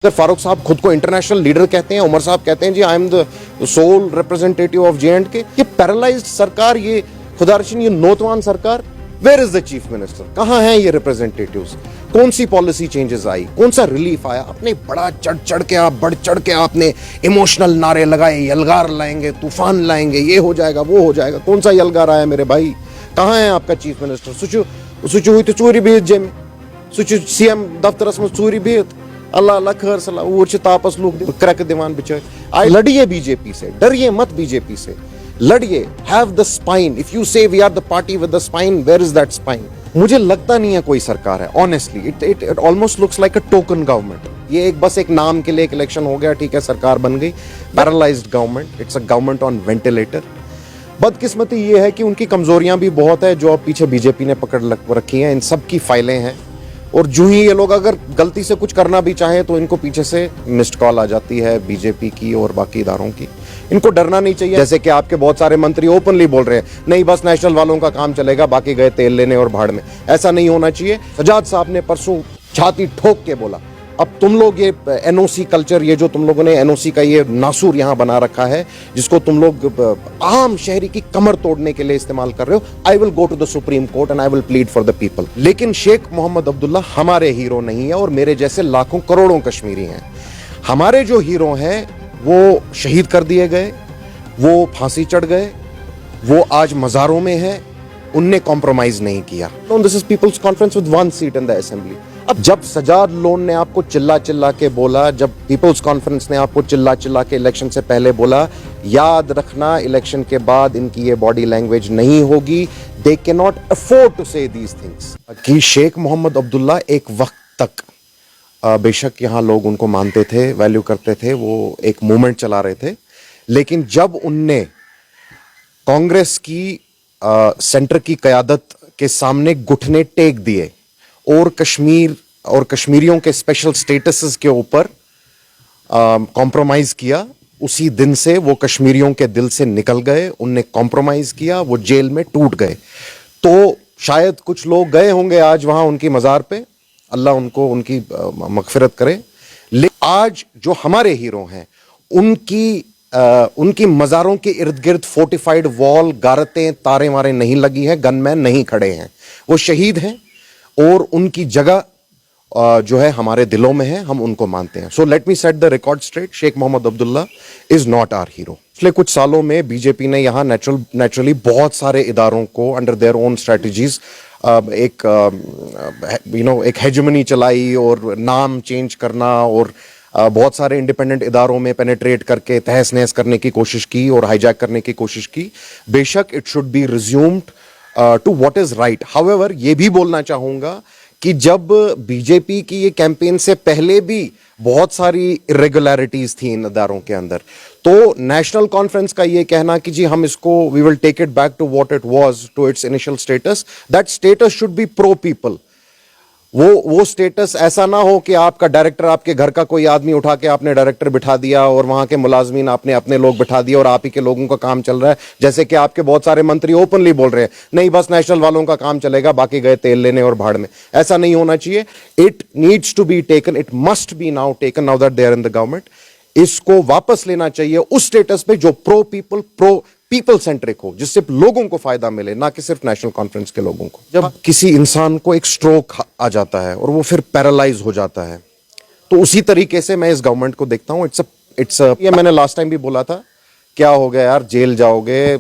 अगर फारूक साहब खुद को इंटरनेशनल लीडर कहते हैं, उमर साहब कहते हैं जी I am the sole representative of J&K, ये पैरालाइज्ड सरकार, ये खुदारशिन, ये नौतवान सरकार, where is the chief minister? कहां हैं ये रिप्रेजेंटेटिव्स? कौन सी पॉलिसी चेंजेस आई, कौन सा रिलीफ आया? अपने बढ़ चढ़ के आपने इमोशनल नारे लगाए, यलगार लाएंगे, तूफान लाएंगे, ये हो जाएगा, वो हो जाएगा। कौन सा यलगार आया मेरे भाई? कहां है आपका चीफ मिनिस्टर? सुचु हुई तो चोरी बिहत जेम, सुचु सीएम दफ्तरस में चोरी बिहत, अल्लाह अल्लाह खैर सलाह, वो तापस लोग क्रक दीवान बिचारे। आई लड़िए बीजेपी से, डरिए मत बीजेपी से, लड़िए। Have the spine. If you say we are the party with the spine, where is that spine? मुझे लगता नहीं है कोई सरकार है, honestly. It almost looks like a token government. ये बस एक नाम के लिए एक इलेक्शन हो गया, ठीक है, सरकार बन गई। Paralysed government, it's a government on ventilator. बदकिस्मती ये है कि उनकी कमजोरियां भी बहुत है जो अब पीछे बीजेपी ने पकड़ रखी हैं। इन सब की फाइलें हैं, और जो ही ये लोग अगर गलती से कुछ करना भी चाहे तो इनको पीछे से मिस्ड कॉल आ जाती है बीजेपी की और बाकी इदारों की। इनको डरना नहीं चाहिए। जैसे कि आपके बहुत सारे मंत्री ओपनली बोल रहे हैं, नहीं बस नेशनल वालों का काम चलेगा, बाकी गए तेल लेने और भाड़ में। ऐसा नहीं होना चाहिए। सजाद साहब ने परसों छाती ठोक के बोला, अब तुम लोग ये एनओसी कल्चर, ये जो तुम लोगों ने एनओसी का ये नासूर यहां बना रखा है, जिसको तुम लोग आम शहरी की कमर तोड़ने के लिए इस्तेमाल कर रहे हो, I will go to the Supreme Court and I will plead for the people. लेकिन शेख मोहम्मद अब्दुल्ला हमारे हीरो नहीं है, और मेरे जैसे लाखों करोड़ों कश्मीरी हैं। हमारे जो हीरो हैं वो शहीद कर दिए गए, वो फांसी चढ़ गए, वो आज मजारों में है, उनने कॉम्प्रोमाइज नहीं किया। This is People's Conference with 1 seat in the assembly. अब जब सजाद लोन ने आपको चिल्ला चिल्ला के बोला, जब पीपल्स कॉन्फ्रेंस ने आपको चिल्ला चिल्ला के इलेक्शन से पहले बोला, याद रखना इलेक्शन के बाद इनकी ये बॉडी लैंग्वेज नहीं होगी, they can not afford to say these things. कि शेख मोहम्मद अब्दुल्ला एक वक्त तक बेशक यहाँ लोग उनको मानते थे, वैल्यू करते थे, वो एक मूवमेंट चला रहे थे, लेकिन जब उनने कांग्रेस की सेंटर की कयादत के सामने घुटने टेक दिए और कश्मीर और कश्मीरियों के स्पेशल स्टेटसेस के ऊपर कॉम्प्रोमाइज किया, उसी दिन से वो कश्मीरियों के दिल से निकल गए। उनने कॉम्प्रोमाइज किया, वो जेल में टूट गए। तो शायद कुछ लोग गए होंगे आज वहां उनकी मजार पे, अल्लाह उनको उनकी मगफिरत करे। लेकिन आज जो हमारे हीरो हैं उनकी मजारों के इर्द गिर्द फोर्टिफाइड वॉल, गारतें, तारे मारे नहीं लगी हैं, गनमैन नहीं खड़े हैं, वो शहीद हैं, और उनकी जगह जो है हमारे दिलों में है, हम उनको मानते हैं। So let me set the record straight, Sheikh Mohammad Abdullah is not our hero. पिछले कुछ सालों में बीजेपी ने यहाँ नेचुरली बहुत सारे इदारों को अंडर देयर ओन स्ट्रेटजीज एक हेजेमनी चलाई, और नाम चेंज करना, और बहुत सारे इंडिपेंडेंट इदारों में पेनिट्रेट करके तहस नहस करने की कोशिश की और हाईजैक करने की कोशिश की। बेशक it should be resumed to what is right. However ये भी बोलना चाहूंगा कि जब बीजेपी की ये कैंपेन से पहले भी बहुत सारी इरेगुलरिटीज थी इन इदारों के अंदर, तो नेशनल कॉन्फ्रेंस का ये कहना कि जी हम इसको we will take it back to what it was, to its initial status, that status should be pro people. वो स्टेटस ऐसा ना हो कि आपका डायरेक्टर, आपके घर का कोई आदमी उठा के आपने डायरेक्टर बिठा दिया, और वहां के मुलाजमीन आपने अपने लोग बिठा दिए, और आप ही के लोगों का काम चल रहा है। जैसे कि आपके बहुत सारे मंत्री ओपनली बोल रहे हैं, नहीं बस नेशनल वालों का काम चलेगा, बाकी गए तेल लेने और भाड़ में। ऐसा नहीं होना चाहिए। It needs to be taken, it must be now taken, now that they are in the government. इसको वापस लेना चाहिए उस स्टेटस पे जो प्रो पीपल सेंट्रिक हो, जिससे लोगों को फायदा मिले, ना कि सिर्फ नेशनल कॉन्फ्रेंस के लोगों को। जब किसी इंसान को एक स्ट्रोक आ जाता है और वो फिर पैरालाइज हो जाता है, तो उसी तरीके से मैं इस गवर्नमेंट को देखता हूं। ये मैंने लास्ट टाइम भी बोला था, क्या हो गया यार, जेल जाओगे,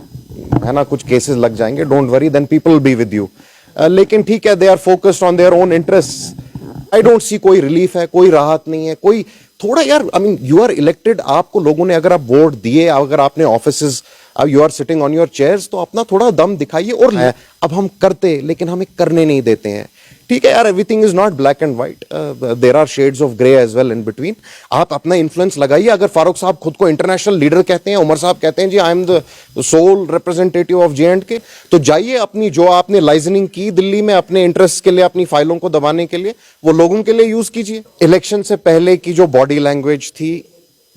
है ना, कुछ केसेस लग जाएंगे, don't worry, then people be with you. लेकिन ठीक है, they are focused on their own interest. I don't see कोई रिलीफ है, कोई राहत नहीं है, कोई थोड़ा यार, I mean you are elected, आपको लोगों ने अगर आप वोट दिए, अगर आपने ऑफिसेस, अब you are sitting on your chairs, तो अपना थोड़ा दम दिखाइए। और अब हम करते, लेकिन हमें करने नहीं देते हैं। ठीक है यार, everything is not black and white, there are shades of grey as well in between. आप अपना इन्फ्लुएंस लगाइए। अगर फारूक साहब खुद को इंटरनेशनल लीडर कहते हैं, उमर साहब कहते हैं जी I am the sole representative of J&K, तो जाइए, अपनी जो आपने लाइजनिंग की दिल्ली में अपने इंटरेस्ट के लिए, अपनी फाइलों को दबाने के लिए, वो लोगों के लिए यूज कीजिए। इलेक्शन से पहले की जो बॉडी लैंग्वेज थी,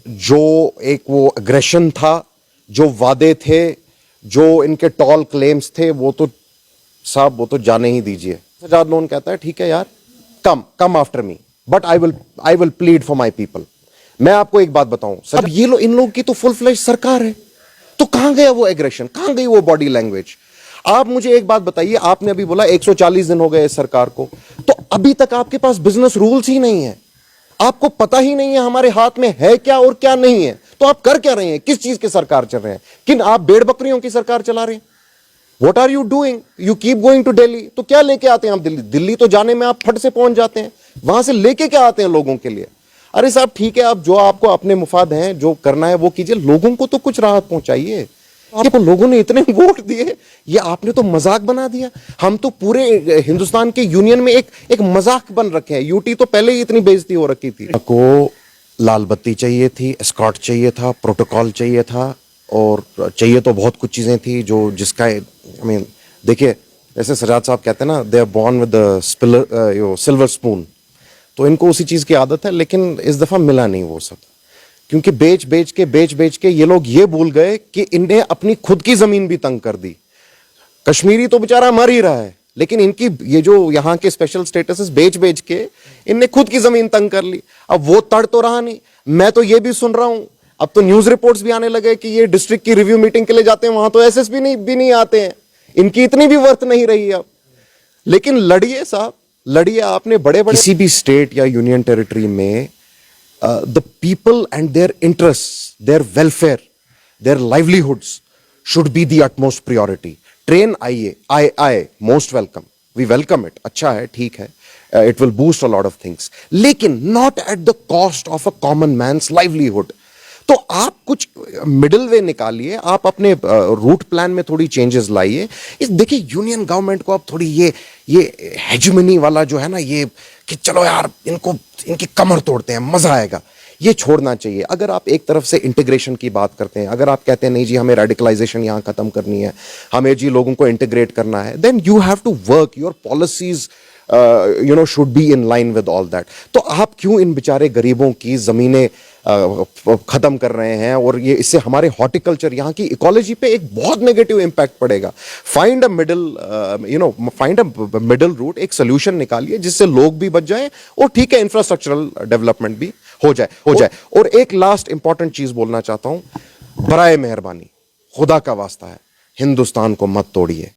जो एक वो अग्रेशन था, जो वादे थे, जो इनके टॉल क्लेम्स थे, वो तो साहब वो तो जाने ही दीजिए। सजाद लोन कहता है ठीक है यार, come after me, but I will plead for my people. मैं आपको एक बात बताऊं सर, अब ये इन लोग की तो फुल फ्लेज सरकार है, तो कहां गया वो एग्रेशन, कहां गई वो बॉडी लैंग्वेज? आप मुझे एक बात बताइए, आपने अभी बोला 140 दिन हो गए इस सरकार को, तो अभी तक आपके पास बिजनेस रूल्स ही नहीं है, आपको पता ही नहीं है हमारे हाथ में है क्या और क्या नहीं है, तो आप कर क्या रहे हैं? किस चीज की सरकार चल रहे हैं? किन आप भेड़ बकरियों की सरकार चला रहे हैं? What are you doing? You keep going to Delhi. तो क्या लेके आते हैं आप दिल्ली? दिल्ली तो जाने में आप फट से पहुंच जाते हैं, वहां से लेके क्या आते हैं लोगों के लिए? अरे साहब ठीक है, आप जो आपको अपने मुफाद हैं, जो करना है वो कीजिए, लोगों को तो कुछ राहत पहुंचाइए। आपको लोगों ने इतने वोट दिए, ये आपने तो मजाक बना दिया। हम तो पूरे हिंदुस्तान के यूनियन में एक मजाक बन रखे हैं। यूटी तो पहले ही इतनी बेइज्जती हो रखी थी। को लाल बत्ती चाहिए थी, एस्कॉर्ट चाहिए था, प्रोटोकॉल चाहिए था, और चाहिए तो बहुत कुछ चीजें थी जो जिसका देखिए, जैसे सजाद साहब कहते हैं ना, they are born with silver spoon, तो इनको उसी चीज की आदत है। लेकिन इस दफा मिला नहीं वो सब, क्योंकि बेच बेच के ये लोग ये भूल गए कि इन्हें अपनी खुद की जमीन भी तंग कर दी। कश्मीरी तो बेचारा मर ही रहा है, लेकिन इनकी ये जो यहाँ के स्पेशल स्टेटस बेच के इनने खुद की जमीन तंग कर ली। अब वो तड़ तो रहा नहीं। मैं तो ये भी सुन रहा हूं, अब तो न्यूज रिपोर्ट्स भी आने लगे कि ये डिस्ट्रिक्ट की रिव्यू मीटिंग के लिए जाते हैं, वहां तो एसएसपी भी नहीं आते हैं। इनकी इतनी भी वर्थ नहीं रही अब। लेकिन लड़िए साहब, लड़िए। आपने बड़े किसी भी स्टेट या यूनियन टेरिटरी में the people and their interest, their welfare, their livelihoods should be the utmost priority. Train आए most welcome, we welcome it, अच्छा है, ठीक है, it will boost a lot of things, लेकिन not at the cost of a common man's livelihood. तो आप कुछ middle way निकालिए, आप अपने रूट प्लान में थोड़ी चेंजेस लाइए। इस देखिए, यूनियन गवर्नमेंट को अब थोड़ी ये हेजुमनी वाला जो है ना, ये कि चलो यार इनकी कमर तोड़ते हैं, मजा आएगा, ये छोड़ना चाहिए। अगर आप एक तरफ से इंटीग्रेशन की बात करते हैं, अगर आप कहते हैं नहीं जी हमें रेडिकलाइजेशन यहां खत्म करनी है, हमें जी लोगों को इंटीग्रेट करना है, then you have to work, your policies should be in line with all that. तो आप क्यों इन बेचारे गरीबों की जमीनें खत्म कर रहे हैं? और ये इससे हमारे हॉर्टिकल्चर, यहाँ की इकोलॉजी पे एक बहुत नेगेटिव इंपैक्ट पड़ेगा। फाइंड अ मिडिल रूट, एक सोल्यूशन निकालिए जिससे लोग भी बच जाएं और ठीक है, इंफ्रास्ट्रक्चरल डेवलपमेंट भी हो जाए। और एक लास्ट इंपॉर्टेंट चीज बोलना चाहता हूं, बराए मेहरबानी, खुदा का वास्ता है, हिंदुस्तान को मत तोड़िए।